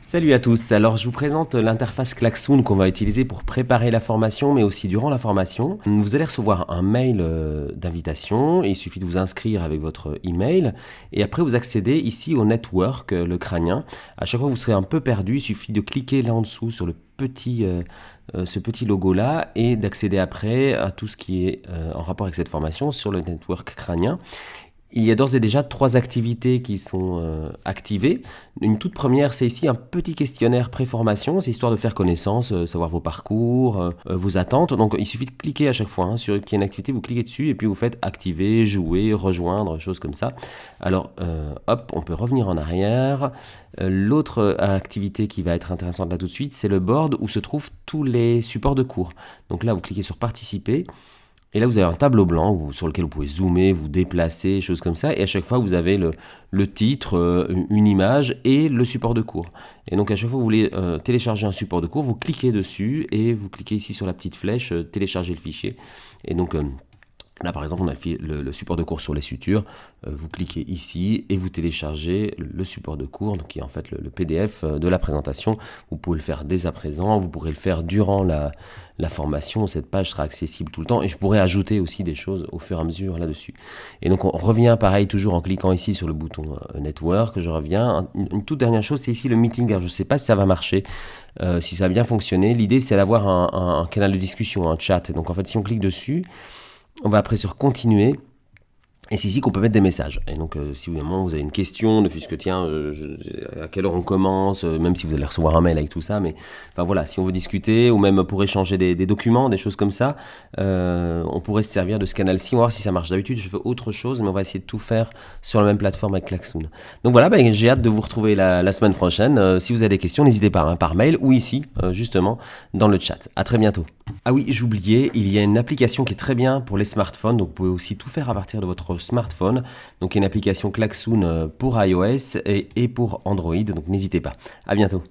Salut à tous, alors je vous présente l'interface Klaxoon qu'on va utiliser pour préparer la formation mais aussi durant la formation. Vous allez recevoir un mail d'invitation, il suffit de vous inscrire avec votre email et après vous accédez ici au network, le crânien. À chaque fois que vous serez un peu perdu, il suffit de cliquer là en dessous sur ce petit logo là et d'accéder après à tout ce qui est en rapport avec cette formation sur le network crânien. Il y a d'ores et déjà 3 activités qui sont activées. Une toute première, c'est ici un petit questionnaire pré-formation, c'est histoire de faire connaissance, savoir vos parcours, vos attentes. Donc il suffit de cliquer à chaque fois sur qu'il y a une activité, vous cliquez dessus et puis vous faites activer, jouer, rejoindre, choses comme ça. Alors hop, on peut revenir en arrière. L'autre activité qui va être intéressante là tout de suite, c'est le board où se trouvent tous les supports de cours. Donc là, vous cliquez sur participer. Et là, vous avez un tableau blanc sur lequel vous pouvez zoomer, vous déplacer, choses comme ça. Et à chaque fois, vous avez le titre, une image et le support de cours. Et donc, à chaque fois que vous voulez télécharger un support de cours, vous cliquez dessus et vous cliquez ici sur la petite flèche, télécharger le fichier. Et donc, là, par exemple, on a le support de cours sur les sutures. Vous cliquez ici et vous téléchargez le support de cours, donc qui est en fait le PDF de la présentation. Vous pouvez le faire dès à présent, vous pourrez le faire durant la formation. Cette page sera accessible tout le temps et je pourrai ajouter aussi des choses au fur et à mesure là-dessus. Et donc, on revient pareil, toujours en cliquant ici sur le bouton Network. Je reviens. Une toute dernière chose, c'est ici le Meeting. Alors, je ne sais pas si ça va marcher. Si ça a bien fonctionné, l'idée c'est d'avoir un canal de discussion, un chat. Donc en fait, si on clique dessus, on va après sur continuer. Et c'est ici qu'on peut mettre des messages. Et donc, si évidemment vous avez une question, ne fût-ce que tiens, à quelle heure on commence, même si vous allez recevoir un mail avec tout ça, mais enfin voilà, si on veut discuter, ou même pour échanger des documents, des choses comme ça, on pourrait se servir de ce canal-ci. On va voir si ça marche. D'habitude, je fais autre chose, mais on va essayer de tout faire sur la même plateforme avec Klaxoon. Donc voilà, j'ai hâte de vous retrouver la semaine prochaine. Si vous avez des questions, n'hésitez pas, par mail ou ici, justement, dans le chat. À très bientôt. Ah oui, j'oubliais, il y a une application qui est très bien pour les smartphones, donc vous pouvez aussi tout faire à partir de votre smartphone. Donc il y a une application Klaxoon pour iOS et pour Android, donc n'hésitez pas. À bientôt.